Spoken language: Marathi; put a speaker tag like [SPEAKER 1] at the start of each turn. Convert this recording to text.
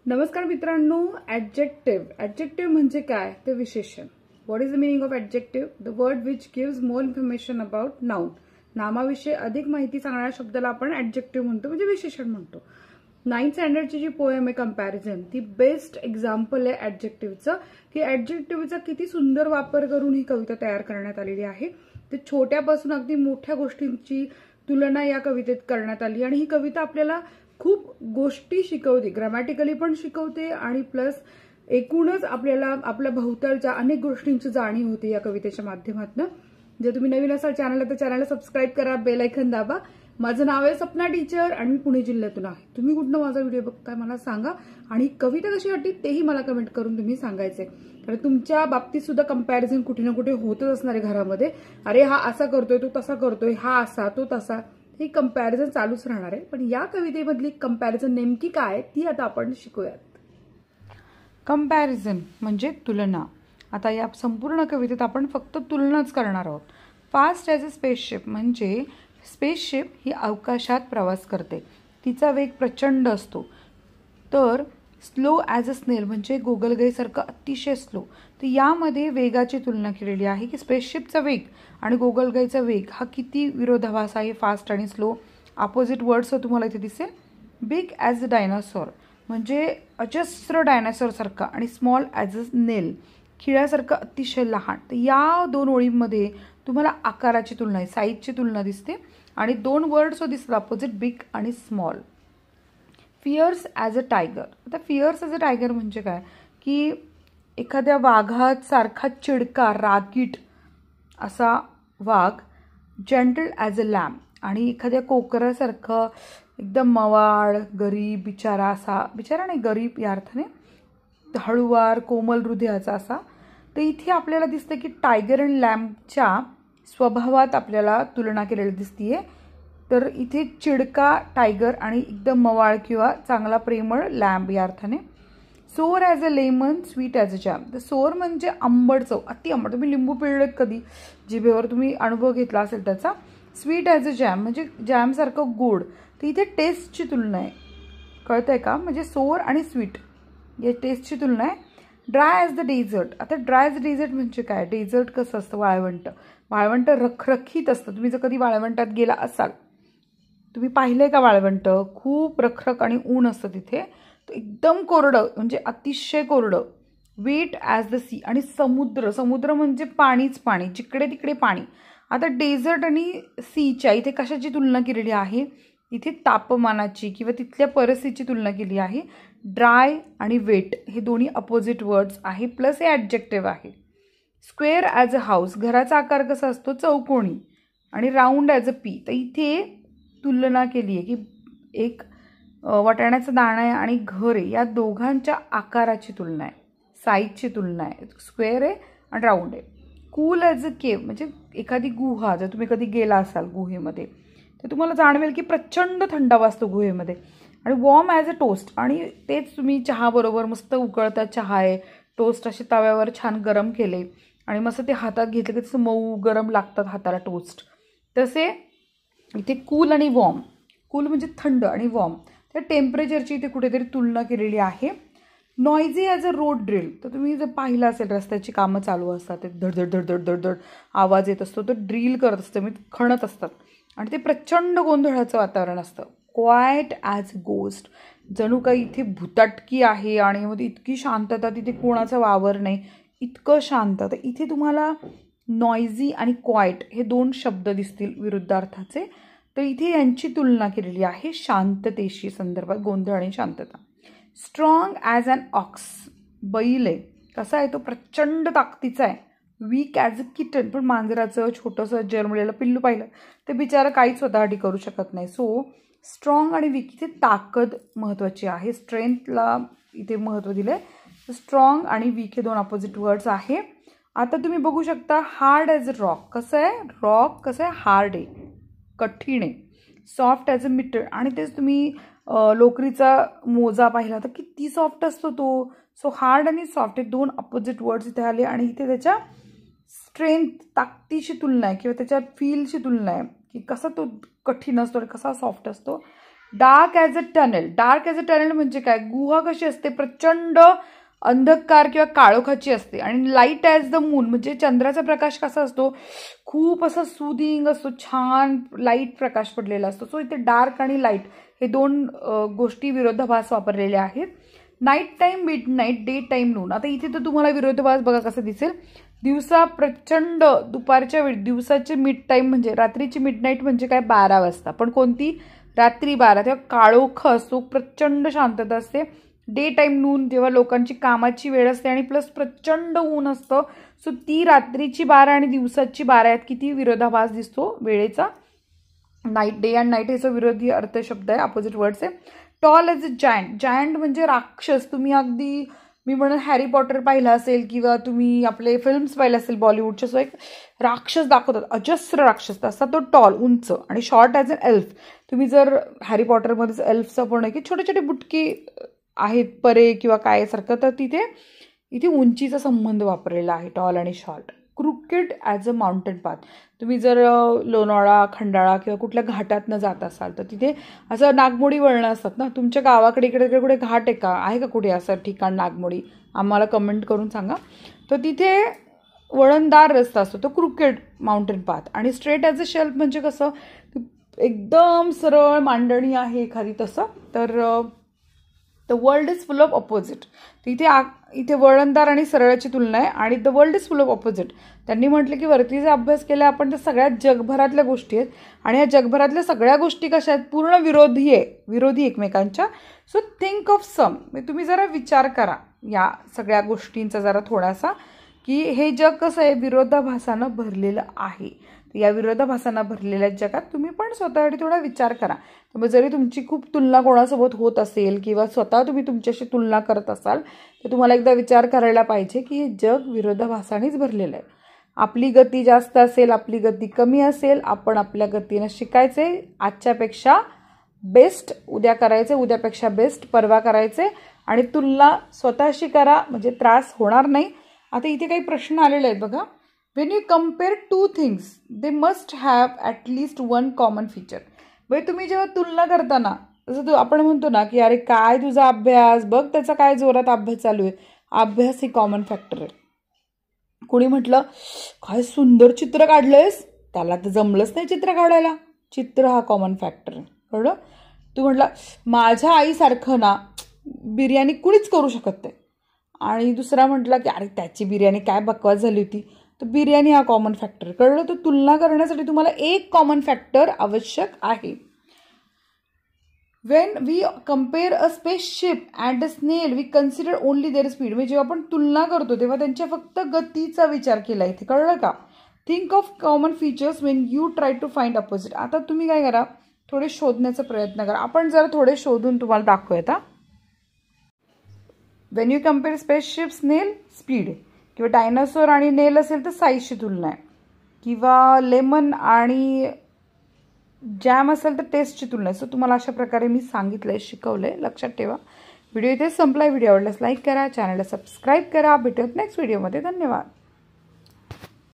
[SPEAKER 1] नमस्कार मित्रांनो. ॲडजेक्टिव्ह म्हणजे काय? ते विशेषण. What is the meaning of adjective? The word which gives more information about noun. नामाविषयी अधिक माहिती सांगणाऱ्या शब्दाला आपण ॲडजेक्टिव्ह म्हणतो, म्हणजे विशेषण म्हणतो. 9th स्टँडर्डची जी पोएम आहे कंपॅरिझन, ती बेस्ट एक्झाम्पल आहे ॲडजेक्टिव्हचं, की ॲडजेक्टिव्हचा किती सुंदर वापर करून ही कविता तयार करण्यात आलेली आहे. ते छोट्यापासून अगदी मोठ्या गोष्टींची तुलना या कवितेत करण्यात आली आणि ही कविता आपल्याला खूप गोष्टी शिकवते, ग्रामॅटिकली पण शिकवते आणि प्लस एकूणच आपल्याला आपल्या भोवतालच्या अनेक गोष्टींची जाणीव होते या कवितेच्या माध्यमातून. जर तुम्ही नवीन असाल चॅनलला तर चॅनलला सबस्क्राईब करा, बेल आयकॉन दाबा. माझं नाव आहे सपना टीचर आणि मी पुणे जिल्ह्यातून आहे. तुम्ही कुठनं माझा व्हिडिओ बघताय मला सांगा आणि कविता कशी वाटली तेही मला कमेंट करून तुम्ही सांगायचंय. कारण तुमच्या बाबतीत सुद्धा कंपॅरिझन कुठे ना कुठे होतच असणार आहे घरामध्ये. अरे हा असा करतोय, तो तसा करतोय, हा असा तो तसा, ही कंपॅरिझन चालूच राहणार आहे. पण या कवितेमधली कंपॅरिझन नेमकी काय ती आता आपण शिकूयात. कंपॅरिझन म्हणजे तुलना. आता या संपूर्ण कवितेत आपण फक्त तुलनाच करणार आहोत. फास्ट ॲज अ स्पेसशिप म्हणजे स्पेसशिप ही अवकाशात प्रवास करते, तिचा वेग प्रचंड असतो. तर स्लो ॲज अ स्नेल म्हणजे गोगलगाईसारखं अतिशय स्लो. तर यामध्ये वेगाची तुलना केलेली आहे की स्पेसशिपचा वेग आणि गोगलगाईचा वेग हा किती विरोधाभास आहे. फास्ट आणि स्लो अपोजिट वर्ड्स तुम्हाला इथे दिसेल. बिग ॲज अ डायनासॉर म्हणजे अजस्र डायनासॉरसारखा आणि स्मॉल ॲज अ स्नेल खिळ्यासारखं अतिशय लहान. तर या दोन ओळींमध्ये तुम्हाला आकाराची तुलना आहे, साईजची तुलना दिसते आणि दोन वर्ड्स दिसतात अपोजिट, बिग आणि small. Fears as a tiger. आता फिअर्स ॲज अ टायगर म्हणजे काय की एखाद्या वाघासारखा चिडका रागीट असा वाघ. जेंटल ॲज अ लॅम्ब आणि एखाद्या कोकरासारखं एकदम मवाळ गरीब बिचारा असा, बिचारा नाही गरीब या अर्थाने, हळुवार कोमल हृदयाचा असा. तर इथे आपल्याला दिसतं की टायगर अँड लॅम्बच्या स्वभावात आपल्याला तुलना केलेली दिसतीये. तर इथे चिडका टायगर आणि एकदम मवाळ किंवा चांगला प्रेमळ लॅम्ब या अर्थाने. सोर as a lemon, sweet as a jam. तर सोर म्हणजे आंबट चव, अति आंबट. तुम्ही लिंबू पिळलेत कधी जिभेवर, तुम्ही अनुभव घेतला असेल त्याचा. स्वीट ॲज अ जॅम म्हणजे जॅमसारखं गोड. तर इथे टेस्टची तुलना आहे, कळतंय का? म्हणजे सोर आणि स्वीट या टेस्टची तुलना आहे. Dry as the dessert. आता ड्राय ॲज डेझर्ट म्हणजे काय? डेझर्ट कसं असतं? वाळवंट. वाळवंट रखरखीत असतं. तुम्ही जर कधी वाळवंटात गेला असाल, तुम्ही पाहिलंय का वाळवंट? खूप रखरख आणि ऊन असतं तिथे. तर एकदम कोरडं म्हणजे अतिशय कोरडं. वेट ॲज द सी आणि समुद्र. समुद्र म्हणजे पाणीच पाणी, जिकडे तिकडे पाणी. आता डेझर्ट आणि सीच्या इथे कशाची तुलना केलेली आहे? इथे तापमानाची किंवा तिथल्या परिस्थितीची तुलना केली आहे. ड्राय आणि वेट हे दोन्ही अपोजिट वर्ड्स आहे, प्लस हे ॲडजेक्टिव्ह आहे. Square as a house. घराचा आकार कसा असतो? चौकोनी. आणि राऊंड ॲज अ पी. तर इथे तुलना केली आहे की एक वाटाण्याचा दाणा आहे आणि घर आहे, या दोघांच्या आकाराची तुलना आहे, साईजची तुलना आहे. स्क्वेअर आहे आणि राऊंड आहे. कूल ॲज अ केव म्हणजे एखादी गुहा. जर तुम्ही कधी गेला असाल गुहेमध्ये तर तुम्हाला जाणवेल की प्रचंड थंडावा असतो गुहेमध्ये. आणि वॉर्म ॲज अ टोस्ट आणि तेच तुम्ही चहाबरोबर मस्त उकळता चहा आहे, टोस्ट असे तव्यावर छान गरम केले आणि मस्त ते हातात घेतले की तसं मऊ गरम लागतात हाताला टोस्ट. तसे इथे कूल आणि वॉर्म. कूल म्हणजे थंड आणि वॉर्म. त्या टेम्परेचरची इथे कुठेतरी तुलना केलेली आहे. नॉइझी ॲज अ रोड ड्रिल. तर तुम्ही जर पाहिलं असेल रस्त्याची कामं चालू असतात, ते धडधड धडधड धडधड आवाज येत असतो, तो ड्रिल करत असतं, मी खणत असतात आणि ते प्रचंड गोंधळाचं वातावरण असतं. Quiet as a ghost. जणू काही इथे भुताटकी आहे आणि मध्ये इतकी शांतता, तिथे कोणाचा वावर नाही, इतकं शांत. तर इथे तुम्हाला नॉइझी आणि क्वाईट हे दोन शब्द दिसतील विरुद्धार्थाचे. तर इथे यांची तुलना केलेली आहे शांततेशी संदर्भात, गोंधळ आणि शांतता. Strong as an ox. बैल आहे, कसा आहे तो? प्रचंड ताकदीचा आहे. Weak as a kitten. पण मांजराचं छोटंसं जन्मलेलं पिल्लू पाहिलं ते बिचारा काहीच स्वतःसाठी करू शकत नाही. सो स्ट्रॉंग आणि वीक इथे ताकद महत्त्वाची आहे, स्ट्रेंथला इथे महत्त्व दिलं आहे. स्ट्रॉंग आणि वीक हे दोन अपोजिट वर्ड्स आहे. आता तुम्ही बघू शकता हार्ड ॲज अ रॉक. कसं आहे? रॉक कसं आहे? हार्ड आहे, कठीण आहे. सॉफ्ट ॲज अ मिटर आणि तेच तुम्ही लोकरीचा मोजा पाहिला तर किती सॉफ्ट असतो तो. सो हार्ड आणि सॉफ्ट हे दोन अपोजिट वर्ड्स इथे आले आणि इथे त्याच्या स्ट्रेंथ ताकदीची तुलना आहे किंवा त्याच्या फीलची तुलना आहे की कसा तो कठीण असतो आणि कसा सॉफ्ट असतो. Dark as a tunnel. Dark as a tunnel म्हणजे काय? गुहा कशी असते? प्रचंड अंधकार किंवा काळोखाची असते. आणि लाईट ॲज द मून म्हणजे चंद्राचा प्रकाश कसा असतो? खूप असा सुदिंग असतो, छान लाईट प्रकाश पडलेला असतो. सो इथे डार्क आणि लाईट हे दोन गोष्टी विरोधाभास वापरलेल्या आहेत. Night time, midnight, day time, noon. आता इथे तर तुम्हाला विरोधाभास बघा कसं दिसेल. दिवसा प्रचंड, दुपारच्या वेळी दिवसाचे मिड टाईम म्हणजे रात्रीची मिड नाईट म्हणजे काय? 12 वाजता. पण कोणती? रात्री 12. तेव्हा काळोख असतो, प्रचंड शांतता असते. डे टाईम, नून, जेव्हा लोकांची कामाची वेळ असते आणि प्लस प्रचंड ऊन असतं. सो ती रात्रीची 12 आणि दिवसाची 12 यात किती विरोधाभास दिसतो वेळेचा. नाईट, डे अँड नाईट याचा विरोधी अर्थ शब्द आहे, अपोजिट वर्ड्स आहे. Tall as a giant. Giant म्हणजे राक्षस. तुम्ही अगदी मी म्हणून हॅरी पॉटर पाहिला असेल किंवा तुम्ही आपले फिल्म्स पाहिले असेल बॉलिवूडचे. सो एक राक्षस दाखवतात, अजस्र राक्षस, तसा तो टॉल, उंच. आणि शॉर्ट ॲज अन एल्फ. तुम्ही जर हॅरी पॉटरमध्येच एल्फचं पण आहे की छोटे छोटे बुटके आहेत परे किंवा काय सारखं, तर इथे उंचीचा संबंध वापरलेला आहे, टॉल आणि short. Crooked as a mountain path. तुम्ही जर लोणावळा, खंडाळा किंवा कुठल्या घाटातनं जात असाल तर तिथे असं नागमोडी वळणं असतात ना. तुमच्या गावाकडे इकडे कुठे घाट आहे का कुठे असं ठिकाण नागमोडी? आम्हाला कमेंट करून सांगा. तर तिथे वळणदार रस्ता असतो, तो क्रुकेड माउंटेन पाथ. आणि स्ट्रेट ॲज अ शेल्फ म्हणजे कसं? एकदम सरळ मांडणी आहे एखादी तसं. तर the world is full of opposite. इथे वळणदार आणि सरळची तुलना आहे. आणि the world is full of opposite. त्यांनी म्हटलं की वरती जे अभ्यास केला आपण त्या सगळ्यात जगभरातल्या गोष्टी आहेत. आणि या जगभरातल्या सगळ्या गोष्टी कशा आहेत? पूर्ण विरोधी एकमेकांच्या. So think of some. तुम्ही जरा विचार करा या सगळ्या गोष्टींचा जरा थोडासा, की हे जग कसं आहे? विरोधाभासानं भरलेलं आहे. या विरोधाभासांना भरलेल्या जगात तुम्ही पण स्वतःसाठी थोडा विचार करा. त्यामुळे जरी तुमची खूप तुलना कोणासोबत होत असेल किंवा स्वतः तुम्ही तुमच्याशी तुलना करत असाल तर तुम्हाला एकदा विचार करायला पाहिजे की हे जग विरोधाभासानेच भरलेलं आहे. आपली गती जास्त असेल, आपली गती कमी असेल, आपण आपल्या गतीनं शिकायचे. आजच्यापेक्षा बेस्ट उद्या करायचे, उद्यापेक्षा बेस्ट परवा करायचे. आणि तुलना स्वतःशी करा म्हणजे त्रास होणार नाही. आता इथे काही प्रश्न आलेले आहेत बघा. When you compare two things, they must have at least one common feature. म्हणजे तुम्ही जेव्हा तुलना करताना, जसं आपण म्हणतो ना की अरे काय तुझा अभ्यास बघ, त्याचा काय जोरात अभ्यास चालू आहे. अभ्यास ही कॉमन फॅक्टर आहे. कोणी म्हटलं काय सुंदर चित्र काढलंयस, त्याला तर जमलंच नाही चित्र काढायला. चित्र हा कॉमन फॅक्टर आहे, कळलं? तू म्हटला माझ्या आईसारखं ना बिर्याणी कुणीच करू शकत नाही. आणि दुसरा म्हटला की अरे त्याची बिर्याणी काय बकवास झाली होती. तर बिर्याणी हा कॉमन फॅक्टर, कळलं? तर तुलना करण्यासाठी तुम्हाला एक कॉमन फॅक्टर आवश्यक आहे. When we compare a spaceship and a snail we consider only their speed. म्हणजे जेव्हा आपण तुलना करतो तेव्हा त्यांच्या फक्त गतीचा विचार केला इथे, कळलं का? Think of common features when you try to find opposite. आता तुम्ही काय करा, थोडे शोधण्याचा प्रयत्न करा. आपण जरा थोडे शोधून तुम्हाला दाखवूयात. वेन यू कम्पेअर स्पेसशिप स्नेल स्पीड, किंवा डायनासोर आणि नेल असेल तर साईजची तुलना आहे, किंवा लेमन आणि जॅम असेल तर टेस्टची तुलना आहे. सो तुम्हाला अशा प्रकारे मी सांगितलंय, शिकवलंय, लक्षात ठेवा. व्हिडिओ इथेच संपलाय. व्हिडिओ आवडल्यास लाईक करा, चॅनलला सबस्क्राईब करा. भेटूयात नेक्स्ट व्हिडिओमध्ये. धन्यवाद.